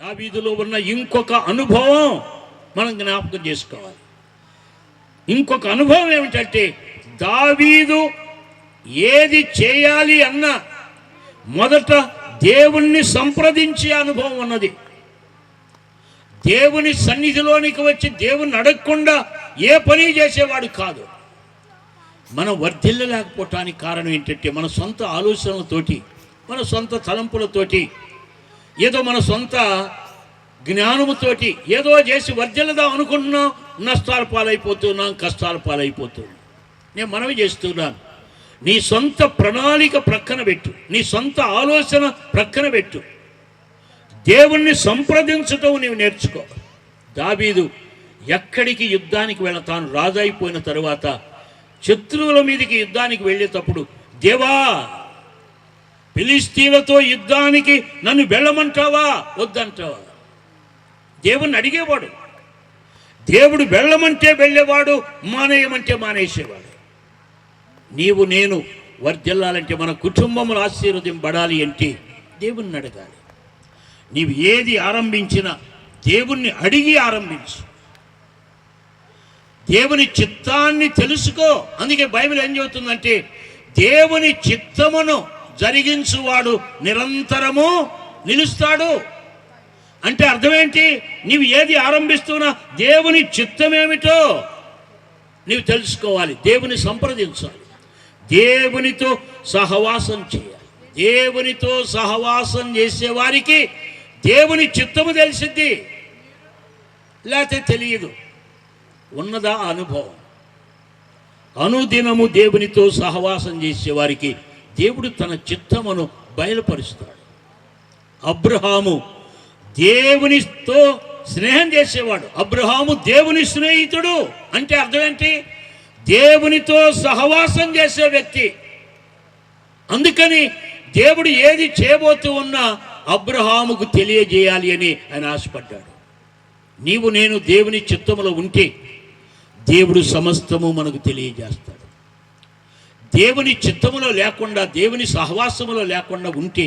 దావీదులో ఉన్న ఇంకొక అనుభవం మనం జ్ఞాపకం చేసుకోవాలి. ఇంకొక అనుభవం ఏమిటంటే, దావీదు ఏది చేయాలి అన్న మొదట దేవుణ్ణి సంప్రదించే అనుభవం ఉన్నది. దేవుని సన్నిధిలోనికి వచ్చి దేవుణ్ణి అడగకుండా ఏ పని చేసేవాడు కాదు. మనం వర్ధిల్లలేకపోవటానికి కారణం ఏంటంటే, మన సొంత ఆలోచనలతోటి, మన సొంత తలంపులతోటి, ఏదో మన సొంత జ్ఞానముతోటి ఏదో చేసి వర్ధిల్లుదాం అనుకుంటున్నాం, నష్టాల పాలైపోతున్నాం, కష్టాల పాలైపోతున్నాం. నేను మనవి చేస్తున్నాను, నీ సొంత ప్రణాళిక ప్రక్కన పెట్టు, నీ సొంత ఆలోచన ప్రక్కన పెట్టు, దేవుణ్ణి సంప్రదించటం నీవు నేర్చుకో. దావీదు ఎక్కడికి యుద్ధానికి వెళతాను రాజు అయిపోయిన తరువాత శత్రువుల మీదకి యుద్ధానికి వెళ్ళేటప్పుడు, దేవా ఫిలిష్తీయులతో యుద్ధానికి నన్ను వెళ్ళమంటావా వద్దంటావా? దేవుణ్ణి అడిగేవాడు. దేవుడు వెళ్ళమంటే వెళ్ళేవాడు, మానేయమంటే మానేసేవాడు. నీవు నేను వర్ధిల్లాలంటే, మన కుటుంబములు ఆశీర్వదింపబడాలి అంటే దేవుణ్ణి అడగాలి. నీవు ఏది ఆరంభించినా దేవుణ్ణి అడిగి ఆరంభించు. దేవుని చిత్తాన్ని తెలుసుకో. అందుకే బైబిల్ ఏం చెబుతుందంటే, దేవుని చిత్తమును జరిగించువాడు నిరంతరము నిలుస్తాడు. అంటే అర్థమేంటి? నీవు ఏది ఆరంభిస్తున్నా దేవుని చిత్తమేమిటో నీవు తెలుసుకోవాలి, దేవుని సంప్రదించాలి, దేవునితో సహవాసం చేయాలి. దేవునితో సహవాసం చేసేవారికి దేవుని చిత్తము తెలిసిద్ది, లేకపోతే తెలియదు. ఉన్నదా అనుభవం? అనుదినము దేవునితో సహవాసం చేసేవారికి దేవుడు తన చిత్తమును బయలుపరుస్తాడు. అబ్రహాము దేవునితో స్నేహం చేసేవాడు. అబ్రహాము దేవుని స్నేహితుడు. అంటే అర్థం ఏంటి? దేవునితో సహవాసం చేసే వ్యక్తి. అందుకని దేవుడు ఏది చేయబోతూ ఉన్నా అబ్రహాముకు తెలియజేయాలి అని ఆయన ఆశపడ్డాడు. నీవు నేను దేవుని చిత్తములో ఉంటే దేవుడు సమస్తము మనకు తెలియజేస్తాడు. దేవుని చిత్తములో లేకుండా, దేవుని సహవాసములో లేకుండా ఉంటే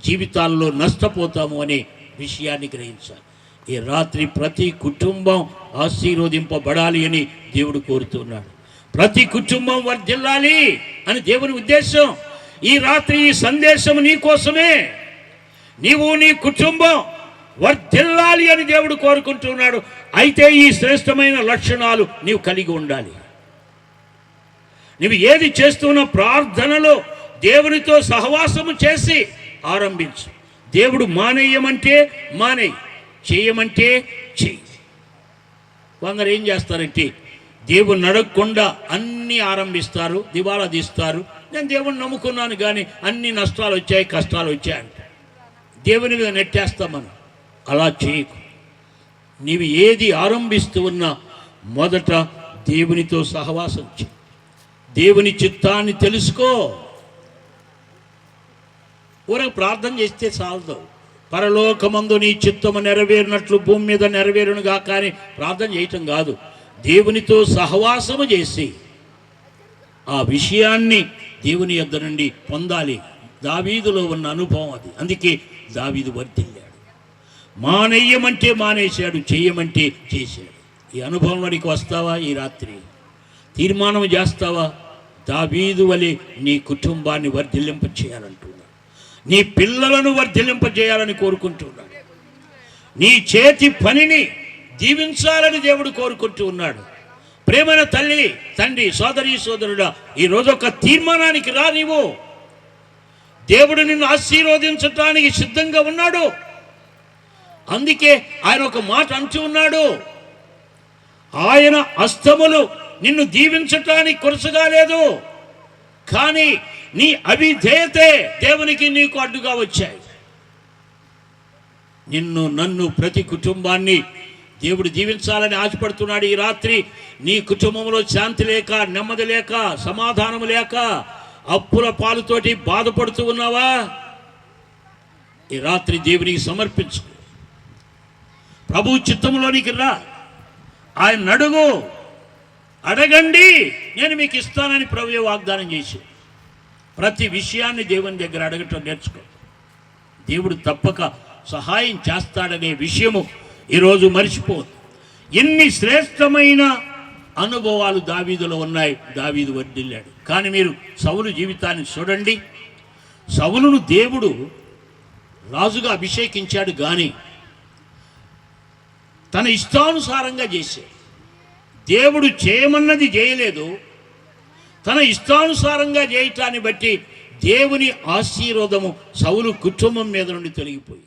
జీవితాల్లో నష్టపోతాము అనే విషయాన్ని గ్రహించాలి. ఈ రాత్రి ప్రతి కుటుంబం ఆశీర్వదింపబడాలి అని దేవుడు కోరుతున్నాడు. ప్రతి కుటుంబం వర్ధిల్లాలి అని దేవుని ఉద్దేశం. ఈ రాత్రి ఈ సందేశం నీ కోసమే. నీవు నీ కుటుంబం వర్ధిల్లాలి అని దేవుడు కోరుకుంటున్నాడు. అయితే ఈ శ్రేష్టమైన లక్షణాలు నీవు కలిగి ఉండాలి. నీవు ఏది చేస్తున్న ప్రార్థనలో దేవునితో సహవాసము చేసి ఆరంభించు. దేవుడు మానేయమంటే మానేయి, చేయమంటే చెయ్యి. కొందరు ఏం చేస్తారంటే, దేవుని అడగకుండా అన్నీ ఆరంభిస్తారు, దివాలా తీస్తారు. నేను దేవుని నమ్ముకున్నాను కానీ అన్ని నష్టాలు వచ్చాయి, కష్టాలు వచ్చాయి అంట దేవుని మీద నెట్టేస్తాం మనం. అలా చేయకు. నీవు ఏది ఆరంభిస్తూ ఉన్నా మొదట దేవునితో సహవాసం చేయి, దేవుని చిత్తాన్ని తెలుసుకో. ఊరకు ప్రార్థన చేస్తే చాలదు. పరలోకమందు నీ చిత్తము నెరవేరినట్లు భూమి మీద నెరవేరునుగా కానీ ప్రార్థన చేయటం కాదు. దేవునితో సహవాసము చేసి ఆ విషయాన్ని దేవుని యొద్ద నుండి పొందాలి. దావీదులో ఉన్న అనుభవం అది. అందుకే దావీదు వర్ధిల్లాడు. మానేయమంటే మానేశాడు, చేయమంటే చేశాడు. ఈ అనుభవంలోనికి వస్తావా? ఈ రాత్రి తీర్మానం చేస్తావా? దావీదు వలె నీ కుటుంబాన్ని వర్ధిల్లింప చేయాలంటున్నాడు. నీ పిల్లలను వర్ధిల్లింపజేయాలని కోరుకుంటున్నాడు. నీ చేతి పనిని దీవించాలని దేవుడు కోరుకుంటూ ఉన్నాడు. ప్రేమైన తల్లి, తండ్రి, సోదరి, సోదరుడా, ఈరోజు ఒక తీర్మానానికి రా. నీవు దేవుడు నిన్ను ఆశీర్వదించటానికి సిద్ధంగా ఉన్నాడు. అందుకే ఆయన ఒక మాట అంటూ ఉన్నాడు, ఆయన హస్తములు నిన్ను దీవించటానికి కొరసగా లేదు, కానీ నీ అవిధేయతే దేవునికి నీకు అడ్డుగా వచ్చాయి. నిన్ను, నన్ను, ప్రతి కుటుంబాన్ని దేవుడు దీవించాలని ఆశపడుతున్నాడు. ఈ రాత్రి నీ కుటుంబంలో శాంతి లేక, నెమ్మది లేక, సమాధానం లేక, అప్పుల పాలుతోటి బాధపడుతూ ఉన్నావా? ఈ రాత్రి దేవునికి సమర్పించు. ప్రభు చిత్తంలోనికి రా. ఆయన అడుగు. అడగండి, నేను మీకు ఇస్తానని ప్రభువే వాగ్దానం చేసి ప్రతి విషయాన్ని దేవుని దగ్గర అడగటం నేర్చుకో. దేవుడు తప్పక సహాయం చేస్తాడనే విషయము ఈరోజు మర్చిపోదు. ఎన్ని శ్రేష్టమైన అనుభవాలు దావీదులో ఉన్నాయి. దావీదు వర్ధిల్లాడు. కానీ మీరు సౌలు జీవితాన్ని చూడండి. సౌలును దేవుడు రాజుగా అభిషేకించాడు, కానీ తన ఇష్టానుసారంగా చేశాడు. దేవుడు చేయమన్నది చేయలేదు. తన ఇష్టానుసారంగా చేయటాన్ని బట్టి దేవుని ఆశీర్వాదము సౌలు కుటుంబం మీద నుండి తొలగిపోయి